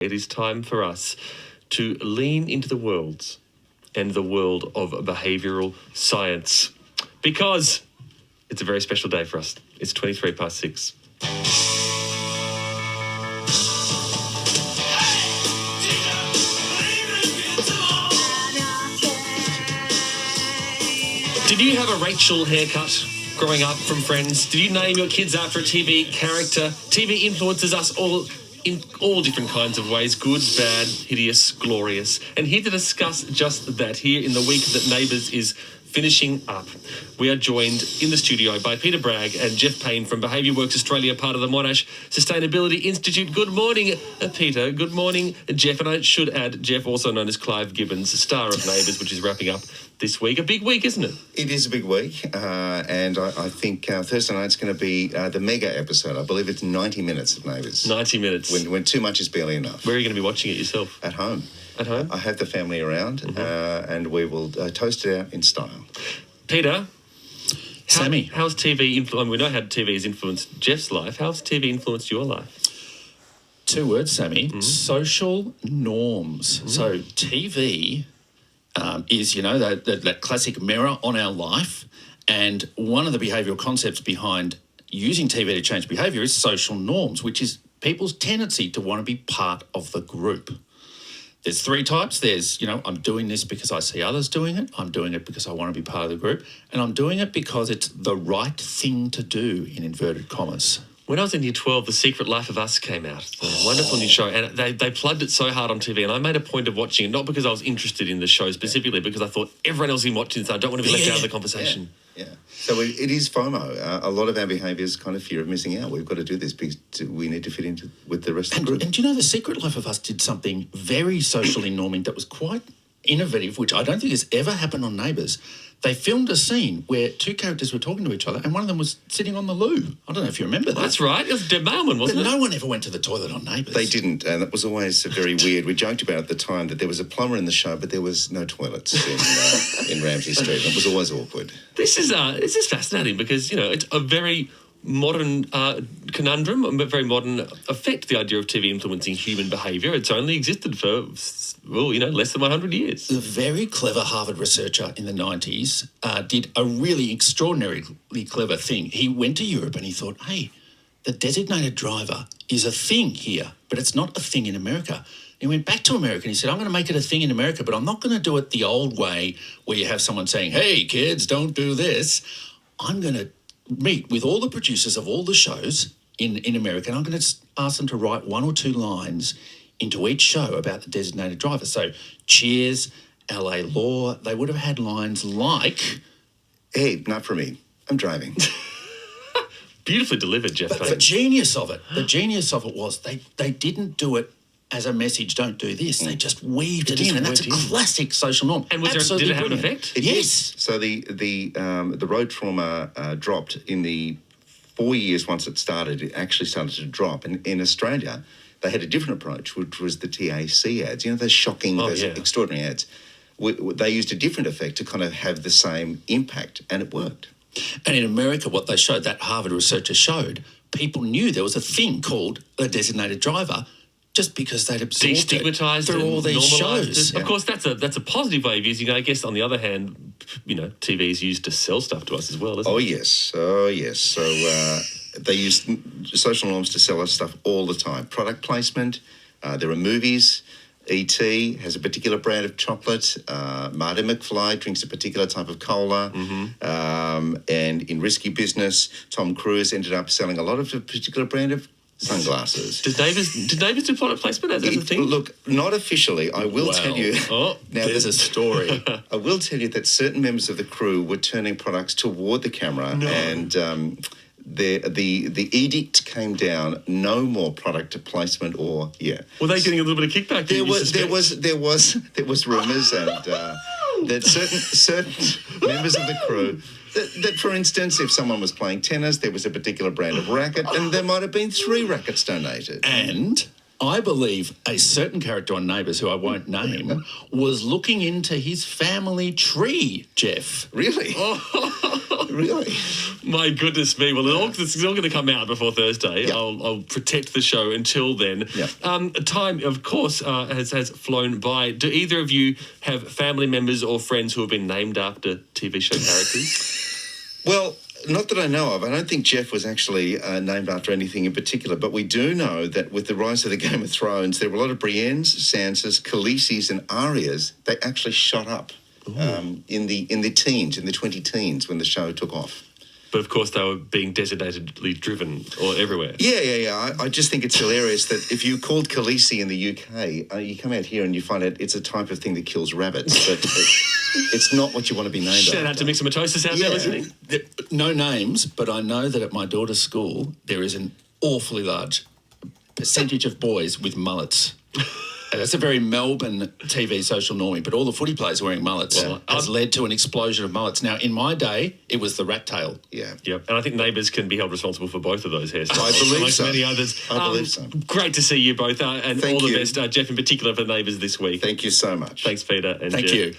It is time for us to lean into the world of behavioural science, because it's a very special day for us. It's 23 past 6. Did you have a Rachel haircut growing up from Friends? Did you name your kids after a TV character? TV influences us all in all different kinds of ways: good, bad, hideous, glorious. And here to discuss just that, here in the week that Neighbours is finishing up, we are joined in the studio by Peter Bragg and Jeff Payne from Behaviour Works Australia, part of the Monash Sustainability Institute. Good morning, Peter. Good morning, Jeff. And I should add, Jeff, also known as Clive Gibbons, star of Neighbours, which is wrapping up this week. A big week, isn't it? It is a big week, and I think Thursday night's going to be the mega episode. I believe it's 90 minutes of Neighbours. 90 minutes. When too much is barely enough. Where are you going to be watching it yourself? At home. At home? I have the family around, and we will toast it out in style. Peter? Sammy. How's TV influenced? We know how TV has influenced Jeff's life. How's TV influenced your life? 2 words, Sammy. Social norms. So TV is, that classic mirror on our life. And one of the behavioural concepts behind using TV to change behaviour is social norms, which is people's tendency to want to be part of the group. There's 3 types. There's, I'm doing this because I see others doing it. I'm doing it because I want to be part of the group. And I'm doing it because it's the right thing to do, in inverted commas. When I was in year 12, The Secret Life of Us came out. A wonderful new show. And they plugged it so hard on TV. And I made a point of watching it, not because I was interested in the show specifically, because I thought everyone else is watching this. I don't want to be left out of the conversation. Yeah. So it is FOMO. A lot of our behaviour is kind of fear of missing out. We've got to do this because we need to fit into with the rest of the group. And The Secret Life of Us did something very socially norming that was quite innovative, which I don't think has ever happened on Neighbours. They filmed a scene where 2 characters were talking to each other and one of them was sitting on the loo. I don't know if you remember that. That's right. It was Deb Mailman, wasn't it? No one ever went to the toilet on Neighbours. They didn't, and it was always very weird. We joked about at the time that there was a plumber in the show, but there was no toilets in Ramsay Street. It was always awkward. This is fascinating because, it's a very modern conundrum, a very modern effect, the idea of TV influencing human behaviour. It's only existed for, less than 100 years. A very clever Harvard researcher in the 90s did a really extraordinarily clever thing. He went to Europe and he thought, hey, the designated driver is a thing here, but it's not a thing in America. He went back to America and he said, I'm going to make it a thing in America, but I'm not going to do it the old way where you have someone saying, hey, kids, don't do this. I'm going to meet with all the producers of all the shows in America, and I'm going to ask them to write 1 or 2 lines into each show about the designated driver. So Cheers, LA Law, they would have had lines like, hey, not for me. I'm driving. Beautifully delivered, Jeff. But the genius of it was they didn't do it as a message, don't do this. They just weaved it in, and that's a classic social norm. And did it have an effect? Yes. So the road trauma dropped in the 4 years once it started. It actually started to drop. And in Australia, they had a different approach, which was the TAC ads. Those shocking, extraordinary ads. They used a different effect to kind of have the same impact, and it worked. And in America, what they showed, that Harvard researcher showed, people knew there was a thing called a designated driver, just because they'd absorbed destigmatised through all these shows. Of course, that's a positive way of using it. I guess on the other hand, TV is used to sell stuff to us as well, isn't it? Oh yes. So they use social norms to sell us stuff all the time. Product placement. There are movies. E.T. has a particular brand of chocolate. Marty McFly drinks a particular type of cola. And in Risky Business, Tom Cruise ended up selling a lot of a particular brand of sunglasses. Did Davis do product placement as a thing? Look, not officially. I will tell you. Oh, now there's a story. I will tell you that certain members of the crew were turning products toward the camera, and the edict came down: no more product placement. Or were they getting a little bit of kickback? There was rumours and that certain members of the crew. That, for instance, if someone was playing tennis, there was a particular brand of racket, and there might have been 3 rackets donated. And I believe a certain character on Neighbours, who I won't name, was looking into his family tree, Jeff. Really? Really? My goodness me. Well, this is all going to come out before Thursday. Yeah. I'll protect the show until then. Yeah. Time, of course, has flown by. Do either of you have family members or friends who have been named after TV show characters? Well, not that I know of. I don't think Jeff was actually named after anything in particular, but we do know that with the rise of the Game of Thrones, there were a lot of Briennes, Sansas, Khaleesi's and Arya's. They actually shot up in the teens, in the 20-teens, when the show took off. But, of course, they were being designatedly driven or everywhere. Yeah. I just think it's hilarious that if you called Khaleesi in the UK, you come out here and you find out it's a type of thing that kills rabbits, but it's not what you want to be named Shout after. out to Mixomatosis out there listening. No names, but I know that at my daughter's school there is an awfully large percentage of boys with mullets. And that's a very Melbourne TV social normie, but all the footy players wearing mullets has led to an explosion of mullets. Now, in my day, it was the rat tail. Yeah. Yep, and I think Neighbours can be held responsible for both of those hairstyles. I believe like so. many others. I believe so. Great to see you both, and Thank all the you. best, Jeff in particular, for Neighbours this week. Thank you so much. Thanks, Peter. And Thank Jeff. you.